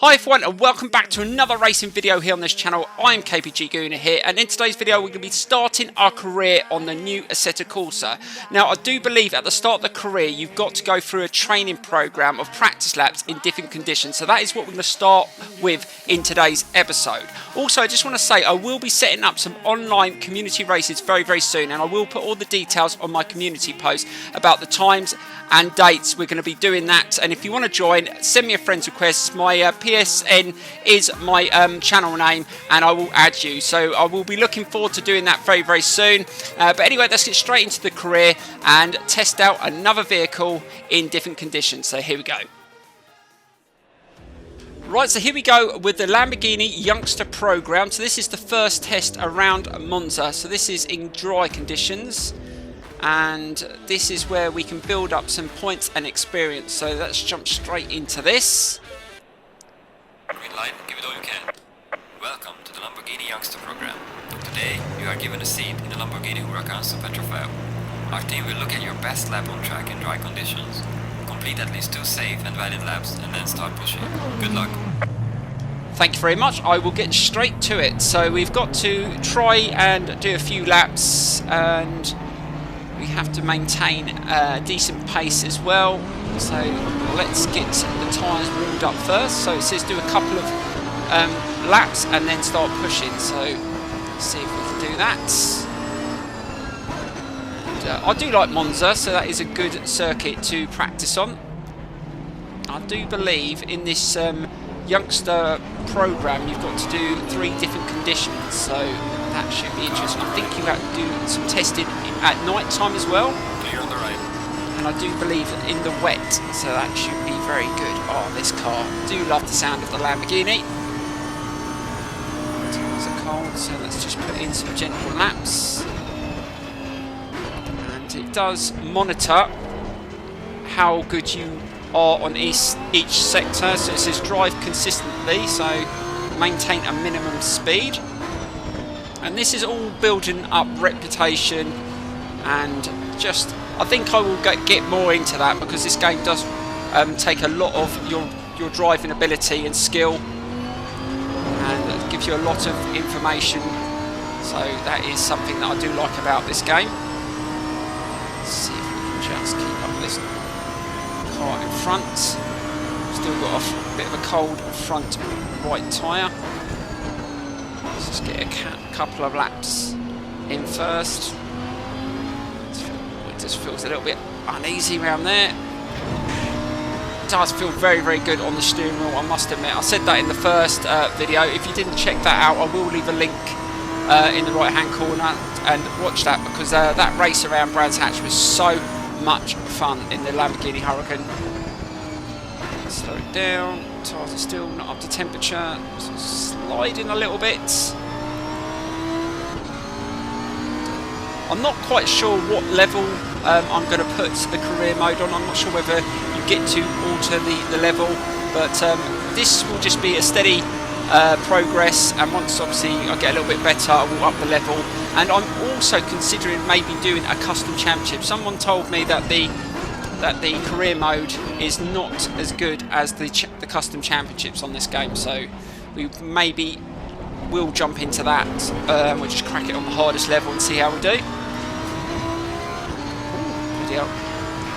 Hi everyone and welcome back to another racing video here on this channel. I'm KPG-GOONER here, and in today's video we're going to be starting our career on the new Assetto Corsa. Now I do believe at the start of the career you've got to go through a training program of practice laps in different conditions, so that is what we're going to start with in today's episode. Also, I just want to say I will be setting up some online community races very soon, and I will put all the details on my community post about the times and dates we're going to be doing that. And if you want to join, send me a friend's request. My PSN is my channel name, and I will add you, so I will be looking forward to doing that very soon. But anyway, let's get straight into the career and test out another vehicle in different conditions. So here we go. Right, so here we go with the Lamborghini Youngster program. So this is the first test around Monza, so this is in dry conditions, and this is where we can build up some points and experience. So let's jump straight into this. Green light, give it all you can. Welcome to the Lamborghini Youngster program. Today you are given a seat in the Lamborghini Huracan Super Trofeo. Our team will look at your best lap on track in dry conditions. Complete at least 2 safe and valid laps and then start pushing. Good luck. Thank you very much. I will get straight to it. So we've got to try and do a few laps, and we have to maintain a decent pace as well. So let's get the tyres warmed up first. So it says do a couple of laps and then start pushing. So let's see if we can do that. And, I do like Monza, so that is a good circuit to practice on. I do believe in this Youngster program you've got to do 3 different conditions, so that should be interesting. I think you have to do some testing at night time as well. Clear on the right. And I do believe in the wet, so that should be very good. Oh, this car. I do love the sound of the Lamborghini. Tyres are cold, so let's just put in some gentle laps. And it does monitor how good you are on each sector. So it says drive consistently, so maintain a minimum speed. And this is all building up reputation, and just I think I will get more into that, because this game does take a lot of your driving ability and skill, and it gives you a lot of information. So that is something that I do like about this game. Let's see if we can just keep up with this car in front. Still got a bit of a cold front right tyre. Let's just get a couple of laps in first. It just feels a little bit uneasy around there. It does feel very good on the steering wheel, I must admit. I said that in the first video. If you didn't check that out, I will leave a link in the right hand corner and watch that, because that race around Brands Hatch was so much fun in the Lamborghini Huracan. Slow it down. Tyres are still not up to temperature. Sliding a little bit. I'm not quite sure what level I'm going to put the career mode on. I'm not sure whether you get to alter the level, but this will just be a steady progress, and once obviously I get a little bit better I will up the level. And I'm also considering maybe doing a custom championship. Someone told me that the career mode is not as good as the custom championships on this game, so we maybe will jump into that. We'll just crack it on the hardest level and see how we do. Video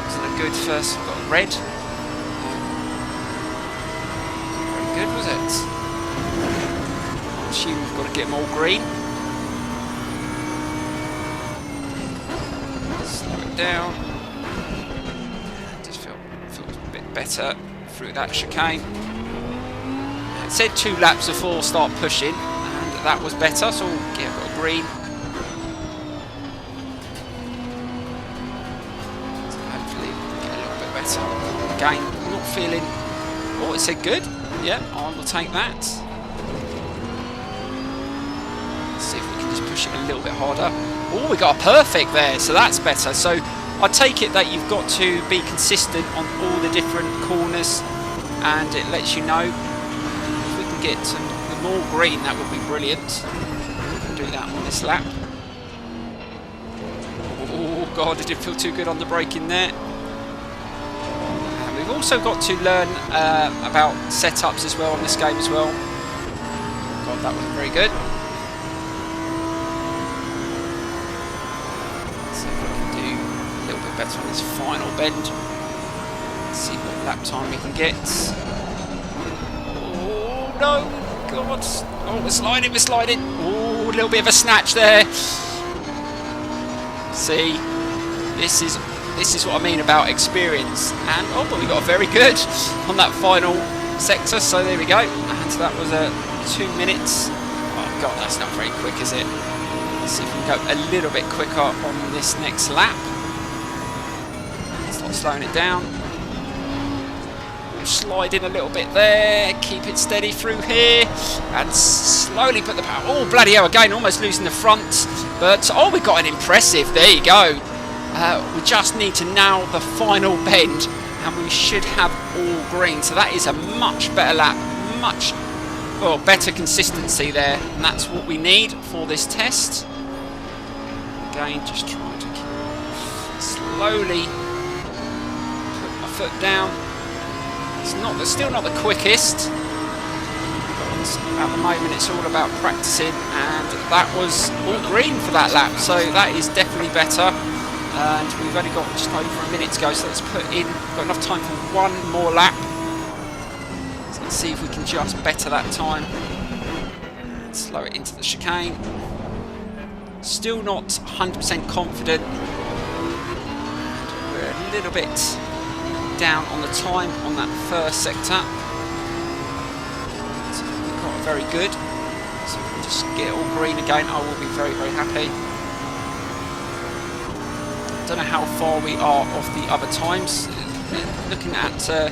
wasn't a good first. Got a red. Very good, was it? I assume we've got to get more green. Slow it down. Just feels a bit better through that chicane. It said 2 laps before start pushing, and that was better, so yeah, got a green. So hopefully get a little bit better. Again, not feeling. Oh, it said good. Yeah, I will take that. Let's see if we can just push it a little bit harder. Oh, we got a perfect there, so that's better. So I take it that you've got to be consistent on all the different corners, and it lets you know. If we can get some more green, that would be brilliant. We can do that on this lap. Oh god, it didn't feel too good on the braking there. And we've also got to learn about setups as well on this game as well. God, that wasn't very good. Let's see if we can do a little bit better on this final bend. Let's see what lap time we can get. Oh no, God. Oh, we're sliding, we're sliding. Oh, a little bit of a snatch there. See, this is what I mean about experience. And oh, but we got very good on that final sector. So there we go. And that was 2 minutes. Oh God, that's not very quick, is it? Let's see if we can go a little bit quicker on this next lap. Start slowing it down. Slide in a little bit there, keep it steady through here, and slowly put the power. Oh, bloody hell, again, almost losing the front. But, oh, we got an impressive, there you go. We just need to nail the final bend, and we should have all green. So that is a much better lap, much better consistency there, and that's what we need for this test. Again, just trying to slowly put my foot down. It's still not the quickest, but at the moment it's all about practicing, and that was all green for that lap, so that is definitely better. And we've only got just over a minute to go, so let's got enough time for one more lap. So let's see if we can just better that time and slow it into the chicane. Still not 100% confident, and we're a little bit down on the time on that first sector. So we've got very good. So if we just get all green again, I will be very, very happy. Don't know how far we are off the other times. Looking at the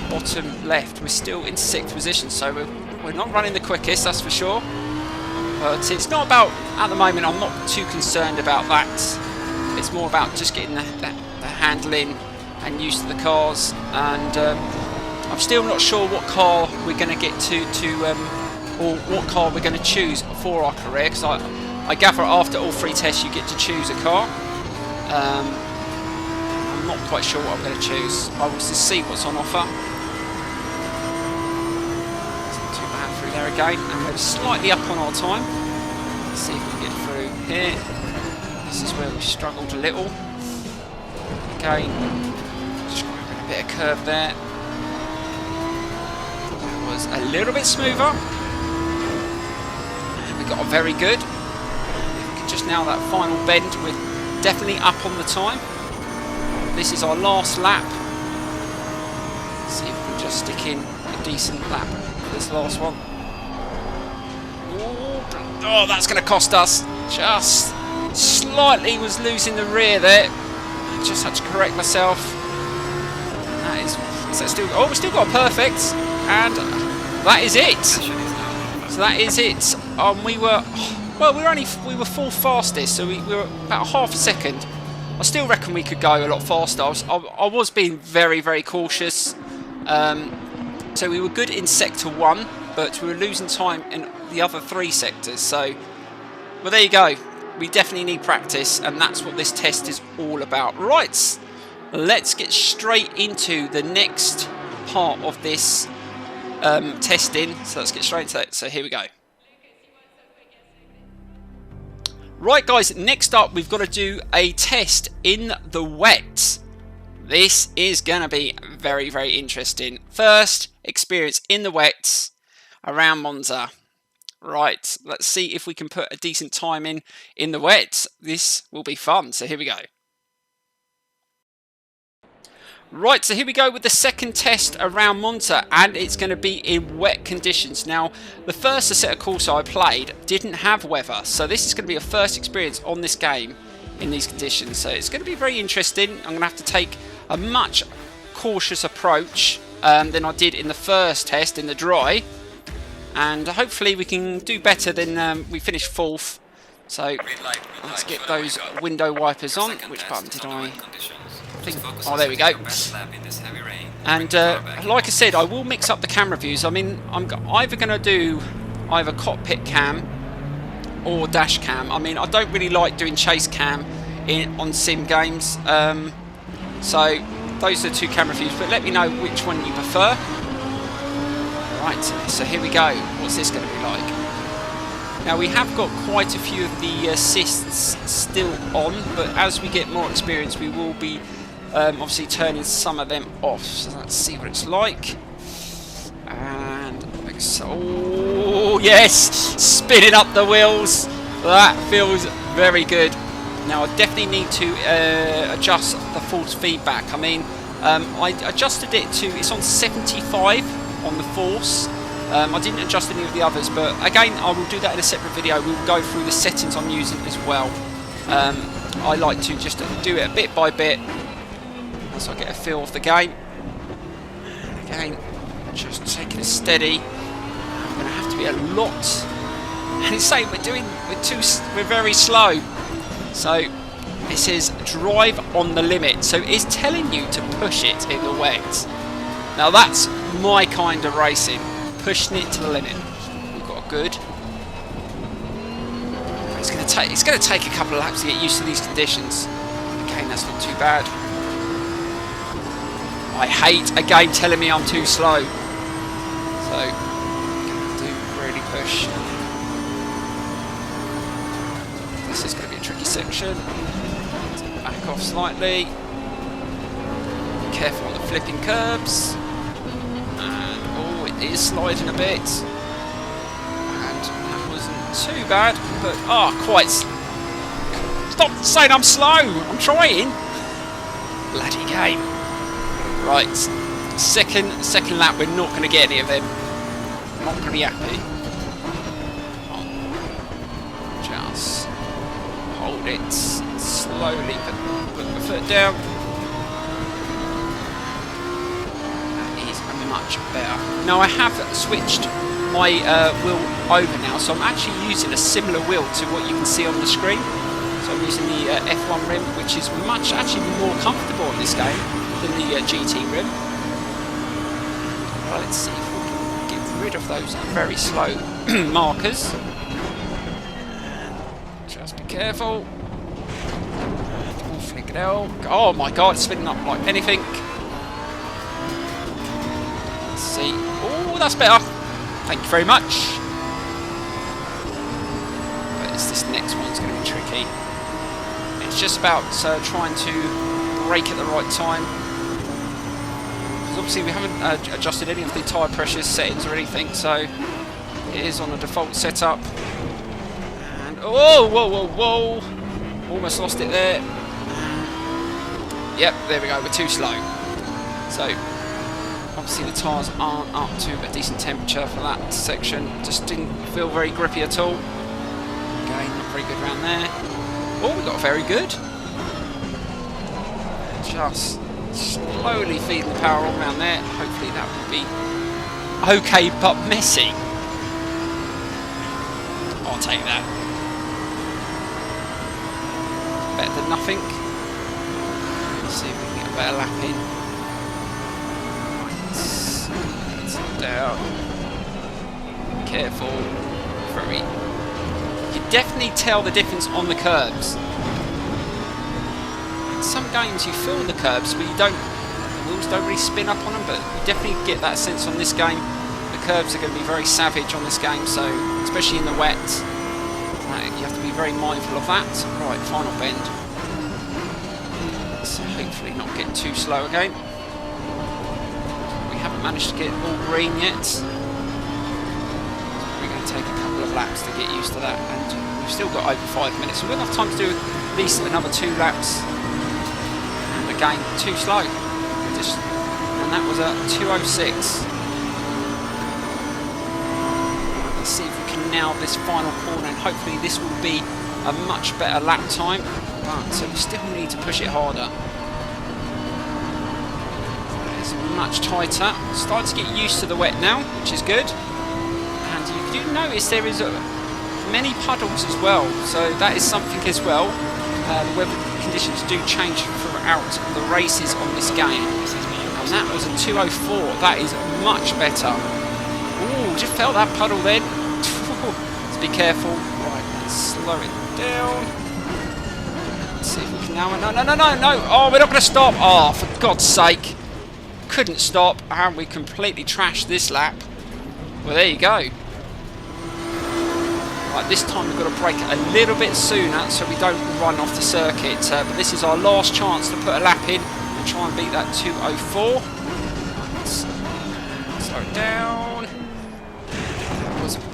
bottom left, we're still in 6th position, so we're not running the quickest, that's for sure. But it's not about, at the moment, I'm not too concerned about that. It's more about just getting the handling and used to the cars, and I'm still not sure what car we're going to get or what car we're going to choose for our career, because I gather after all 3 tests you get to choose a car. I'm not quite sure what I'm going to choose. I will just see what's on offer. It's not too bad through there again, and we're slightly up on our time. Let's see if we can get through here. This is where we struggled a little. Again, just got a bit of curve there. That was a little bit smoother. And we got a very good. If we could just nail that final bend, we're definitely up on the time. This is our last lap. Let's see if we can just stick in a decent lap for this last one. Oh, that's going to cost us. Just slightly was losing the rear there. Just had to correct myself. That is still. Oh, we still got a perfect, and that is it. So that is it. We were. Well, we were 4th fastest, so we were about half a second. I still reckon we could go a lot faster. I was being very, very cautious. So we were good in sector 1, but we were losing time in the other 3 sectors. So, well, there you go. We definitely need practice, and that's what this test is all about. Right, let's get straight into the next part of this testing. So let's get straight into it. So here we go. Right, guys, next up we've got to do a test in the wet. This is going to be very, very interesting. First experience in the wet around Monza. Right, let's see if we can put a decent time in the wet. This will be fun, so here we go. Right, so here we go with the second test around Monza, and it's going to be in wet conditions. Now, the first Assetto Corsa I played didn't have weather, so this is going to be a first experience on this game in these conditions. So it's going to be very interesting. I'm going to have to take a much cautious approach than I did in the first test in the dry, and hopefully we can do better than we finished 4th. So let's get those window wipers on. Which button did I? Oh, there we go. And like I said, I will mix up the camera views. I mean, I'm either going to do either cockpit cam or dash cam. I mean, I don't really like doing chase cam on sim games. So those are the two camera views, but let me know which one you prefer. Right, so here we go. What's this going to be like? Now we have got quite a few of the assists still on, but as we get more experience we will be obviously turning some of them off. So let's see what it's like. And oh yes, spinning up the wheels. That feels very good. Now I definitely need to adjust the force feedback. I mean, I adjusted it to, it's on 75 on the force. I didn't adjust any of the others, but again I will do that in a separate video. We will go through the settings I'm using as well. I like to just do it bit by bit as I get a feel of the game. Again, just taking it steady. I'm going to have to be a lot. And it's saying we're very slow. So this is drive on the limit. So it's telling you to push it in the wet. Now that's my kind of racing. Pushing it to the limit. We've got a good. It's going to take a couple of laps to get used to these conditions. Okay, that's not too bad. I hate a game telling me I'm too slow. So I'm going to really push. This is going to be a tricky section. Back off slightly. Be careful on the flipping curbs. It is sliding a bit, and that wasn't too bad, but quite. Stop saying I'm slow. I'm trying. Bloody game. Right, second lap. We're not going to get any of them. Not going to be happy. Just hold it slowly. Put the foot down. Much better. Now I have switched my wheel over now, so I'm actually using a similar wheel to what you can see on the screen. So I'm using the F1 rim, which is much actually more comfortable in this game than the GT rim. Well, let's see if we can get rid of those very slow markers. Just be careful. Flick it out. Oh my god, it's spinning up like anything. Oh, that's better. Thank you very much. But this next one's going to be tricky. It's just about trying to brake at the right time. Because obviously we haven't adjusted any of the tyre pressure settings or anything, so it is on a default setup. And oh, whoa! Almost lost it there. Yep, there we go. We're too slow. So. Obviously the tyres aren't up to a decent temperature for that section. Just didn't feel very grippy at all. Again, not very good around there. Oh, we got very good. Just slowly feeding the power all around there. Hopefully that will be okay, but messy. I'll take that. Better than nothing. Let's see if we can get a better lap in. Down. Careful. Very. You can definitely tell the difference on the curbs. In some games you feel the curbs, but the wheels don't really spin up on them, but you definitely get that sense on this game. The curbs are going to be very savage on this game, so especially in the wet, you have to be very mindful of that. Right, final bend. So hopefully not get too slow again. Managed to get all green yet. We're going to take a couple of laps to get used to that, and we've still got over 5 minutes, so we'll have time to do at least another 2 laps. And again, too slow. And that was a 2:06. Let's see if we can nail this final corner, and hopefully this will be a much better lap time. But we still need to push it harder. Much tighter. Starting to get used to the wet now, which is good. And you do notice there is many puddles as well, so that is something as well. The weather conditions do change throughout the races on this game. And that was a 2:04. That is much better. Ooh, just felt that puddle then. Let's be careful. Right, let's slow it down. see if we can now. No. Oh, we're not going to stop. Oh, for God's sake. Couldn't stop, and we completely trashed this lap. Well, there you go. Right, this time we've got to brake a little bit sooner so we don't run off the circuit. But this is our last chance to put a lap in and try and beat that 2:04. Slow it down.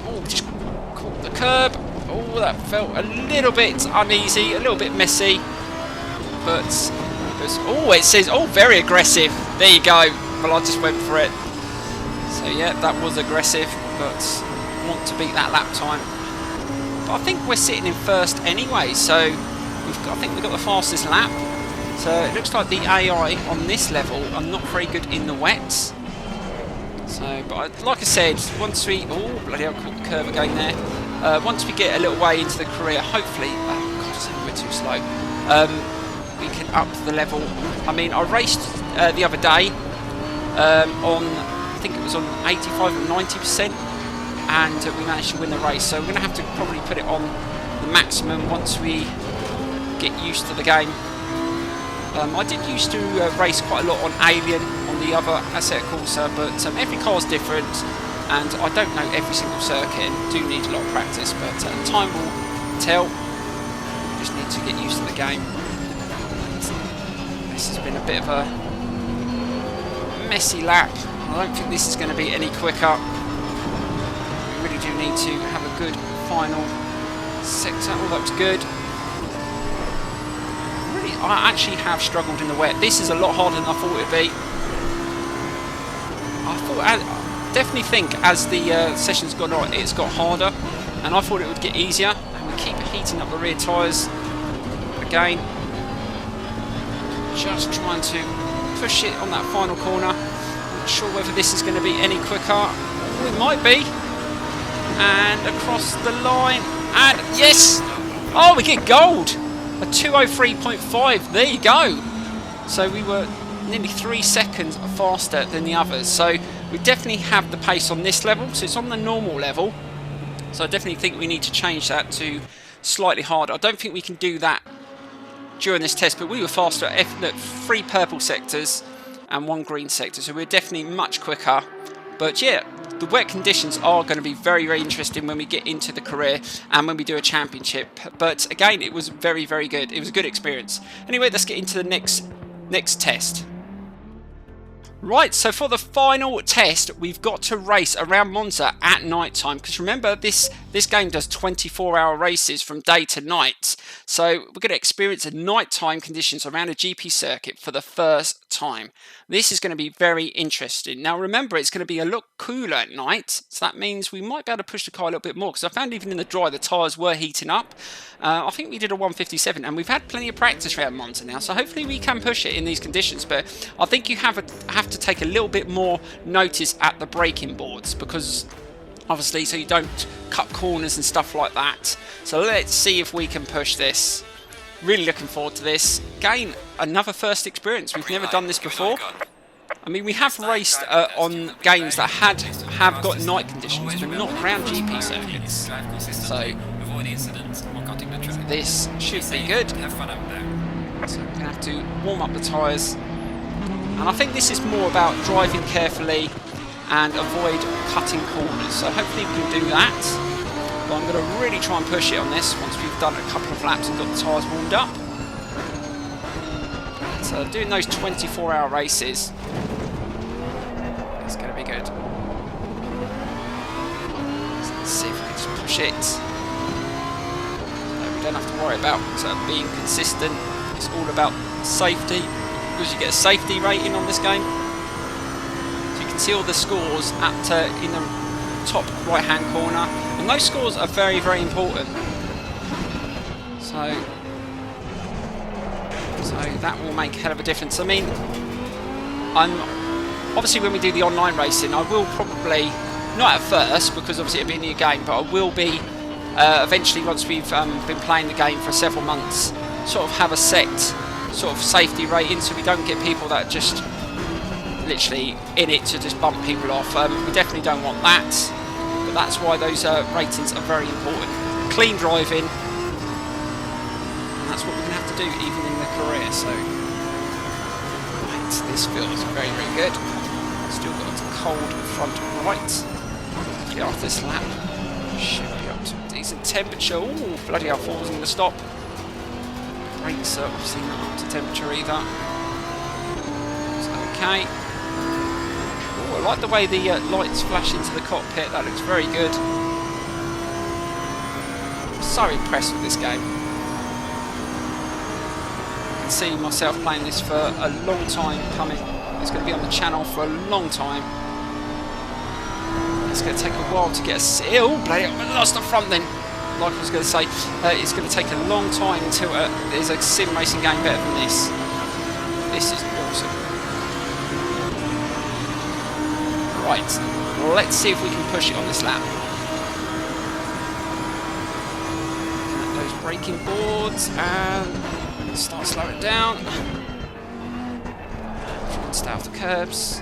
Oh, just caught the curb. Oh, that felt a little bit uneasy, a little bit messy. But, oh, it says, oh, very aggressive. There you go. Well, I just went for it. So, yeah, that was aggressive, but want to beat that lap time. But I think we're sitting in first anyway, so I think we've got the fastest lap. So it looks like the AI on this level are not very good in the wets. So, but like I said, once we... Oh, bloody hell, caught the curve again there. Once we get a little way into the career, hopefully... Oh, God, it's a little bit too slow. We can up the level. I mean, I raced the other day on... I think it was on 85 or 90%. And we managed to win the race, so we're going to have to probably put it on the maximum once we get used to the game. I did used to race quite a lot on Alien on the other Assetto Corsa, but every car's different and I don't know every single circuit and do need a lot of practice, but time will tell. Just need to get used to the game. This has been a bit of a messy lap. I don't think this is going to be any quicker. We really do need to have a good final sector. Oh, that was good. Really, I actually have struggled in the wet. This is a lot harder than I thought it would be. I definitely think as the session's gone on, it's got harder, and I thought it would get easier. And we keep heating up the rear tyres again. Just trying to push it on that final corner. Not sure whether this is going to be any quicker. Oh, it might be. And across the line, and yes! Oh, we get gold! A 2:03.5, there you go! So we were nearly 3 seconds faster than the others. So we definitely have the pace on this level, so it's on the normal level. So I definitely think we need to change that to slightly harder. I don't think we can do that during this test, but we were faster at 3 purple sectors and 1 green sector, so we're definitely much quicker. But yeah, the wet conditions are going to be very, very interesting when we get into the career and when we do a championship. But again, it was very, very good. It was a good experience. Anyway, let's get into the next test. Right, so for the final test, we've got to race around Monza at night time. Because remember, this game does 24-hour races from day to night. So we're going to experience nighttime conditions around a GP circuit for the first time. This is going to be very interesting. Now remember, it's going to be a lot cooler at night. So that means we might be able to push the car a little bit more. Because I found even in the dry, the tyres were heating up. I think we did a 157. And we've had plenty of practice around Monza now. So hopefully we can push it in these conditions. But I think you have to take a little bit more notice at the braking boards, because obviously so you don't cut corners and stuff like that. So let's see if we can push this. Really looking forward to this. Again, another first experience. We've never done this before. I mean, we have raced on games that have got night conditions, but not around GP circuits. So this should be good. So we're going to have to warm up the tyres. And I think this is more about driving carefully and avoid cutting corners. So hopefully we can do that. But I'm going to really try and push it on this once we've done a couple of laps and got the tyres warmed up. So doing those 24-hour races, it's going to be good. Let's see if we can just push it. So we don't have to worry about being consistent. It's all about safety. Because you get a safety rating on this game. So you can see all the scores in the top right hand corner, and those scores are very, very important. So that will make a hell of a difference. I mean, obviously when we do the online racing, I will probably, not at first because obviously it'll be a new game, but I will be eventually, once we've been playing the game for several months, sort of have a set sort of safety rating, so we don't get people that just literally in it to just bump people off. We definitely don't want that, but that's why those ratings are very important. Clean driving, and that's what we're going to have to do even in the career. So, right, this feels very, very good. Still got a cold front right. Get off this lap. Should be up to a decent temperature. Ooh, bloody hell, falls in the stop. Brakes are obviously not up to temperature either. It's okay. Ooh, I like the way the lights flash into the cockpit. That looks very good. I'm so impressed with this game. I can see myself playing this for a long time coming. It's going to be on the channel for a long time. It's going to take a while to get a seal. Bloody hell, I lost the front then. Like I was going to say, it's going to take a long time until there's a sim racing game better than this. This is awesome. Right, let's see if we can push it on this lap. Looking at those braking boards and start slowing down. Stay off the curbs.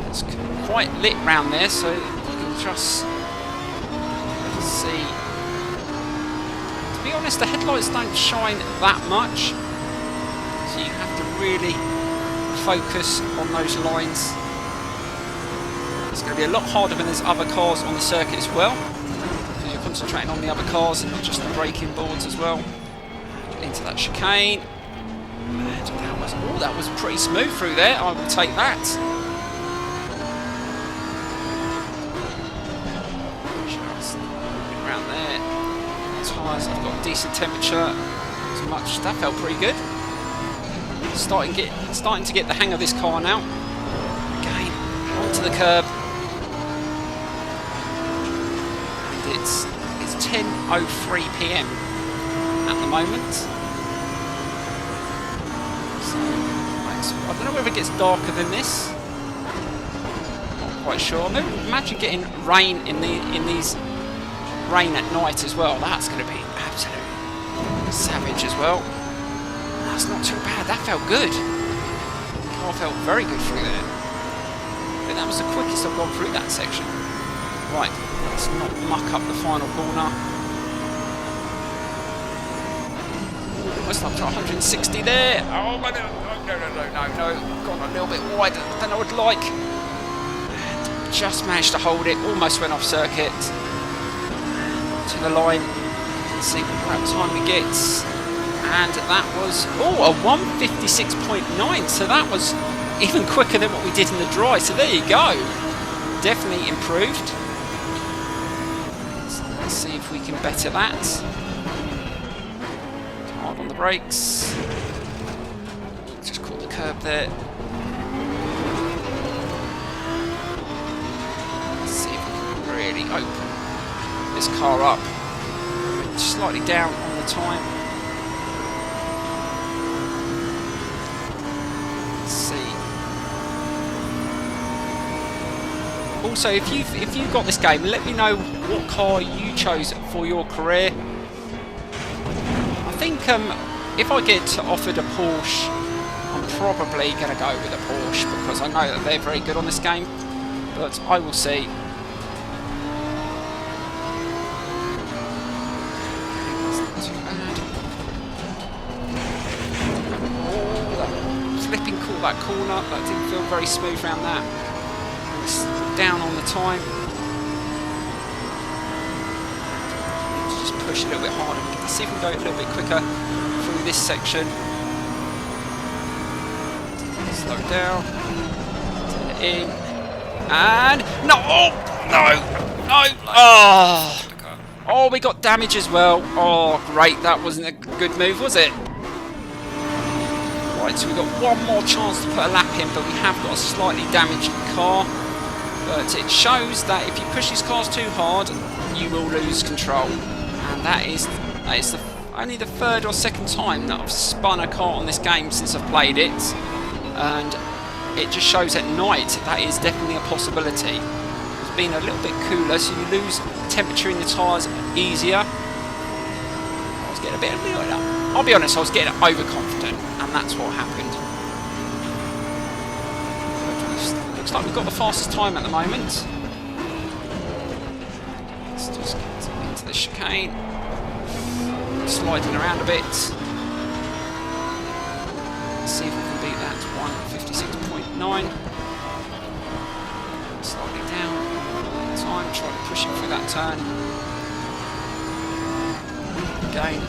It's quite lit round there, so you can just see. To be honest, the headlights don't shine that much, so you have to really focus on those lines. It's going to be a lot harder when there's other cars on the circuit as well, because you're concentrating on the other cars and not just the braking boards as well. Into that chicane. That was pretty smooth through there. I will take that. Just moving around there. Tyres have got decent temperature. As much. That felt pretty good. Starting to get the hang of this car now. Again, onto the curb. And it's 10:03 PM at the moment. I don't know whether it gets darker than this. Not quite sure. Imagine getting rain in these rain at night as well. That's going to be absolutely savage as well. That's not too bad. That felt good. The car felt very good through there. I think that was the quickest I've gone through that section. Right, let's not muck up the final corner. Almost up to 160 there. Oh, no, gone a little bit wider than I would like. And just managed to hold it. Almost went off circuit. To the line. Let's see what lap time we get. And that was, a 1:56.9. So that was even quicker than what we did in the dry. So there you go. Definitely improved. Let's see if we can better that. Hard on the brakes. Just caught the curb there. Let's see if we can really open this car up. Slightly down on the time. Let's see. Also, if you've got this game, let me know what car you chose for your career. I think if I get offered a Porsche, I'm probably going to go with a Porsche because I know that they're very good on this game, but I will see. Not too bad. Oh, that flipping caught that corner. That didn't feel very smooth around that. Down on the time. Just push a little bit harder. Let's see if we can go a little bit quicker through this section. Slow down. Turn it in. And no! Oh, no! Oh, we got damage as well. Oh, great. That wasn't a good move, was it? Right, so we've got one more chance to put a lap in, but we have got a slightly damaged car. But it shows that if you push these cars too hard, you will lose control. And that is only the third or second time that I've spun a car on this game since I've played it. And it just shows at night that is definitely a possibility. It's been a little bit cooler, so you lose temperature in the tyres easier. I was getting a bit, I'll be honest, I was getting overconfident, and that's what happened. Looks like we've got the fastest time at the moment. Let's just get into the chicane. Sliding around a bit. Let's see if we can beat that 1:56.9. Slightly down. Time, try to push it through that turn. Again.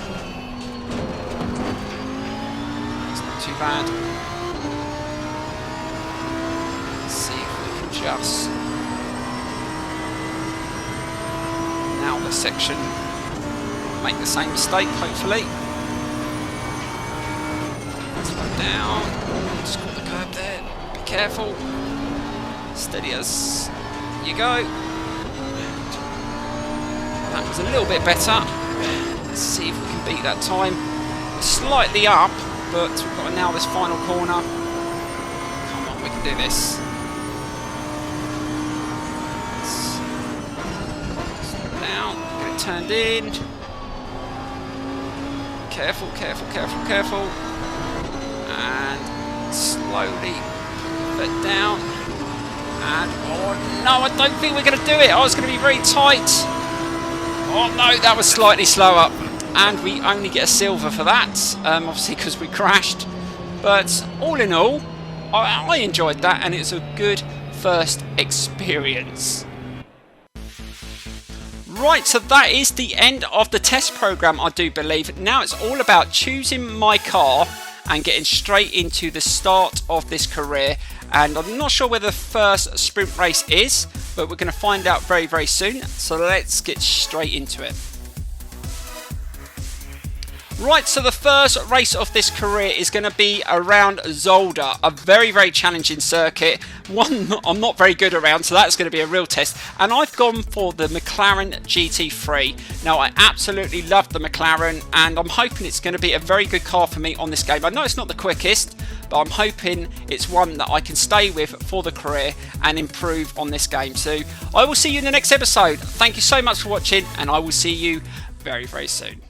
It's not too bad. Let's see if we can just now the section make the same mistake, hopefully. Slow down. Just got the curb there. Be careful. Steady as you go. That was a little bit better. Let's see if we can beat that time. Slightly up, but we've got to nail this final corner. Come on, we can do this. Slow down, get it turned in. Careful, careful, careful, careful. And slowly put it down. And oh no, I don't think we're going to do it. Oh, it's going to be very tight. Oh no, that was slightly slower. And we only get a silver for that, obviously because we crashed. But all in all, I enjoyed that, and it's a good first experience. Right, so that is the end of the test program, I do believe. Now it's all about choosing my car and getting straight into the start of this career. And I'm not sure where the first sprint race is, but we're going to find out very, very soon. So let's get straight into it. Right, so the first race of this career is going to be around Zolder, a very, very challenging circuit, one I'm not very good around, so that's going to be a real test. And I've gone for the McLaren GT3. Now, I absolutely love the McLaren, and I'm hoping it's going to be a very good car for me on this game. I know it's not the quickest, but I'm hoping it's one that I can stay with for the career and improve on this game. So I will see you in the next episode. Thank you so much for watching, and I will see you very, very soon.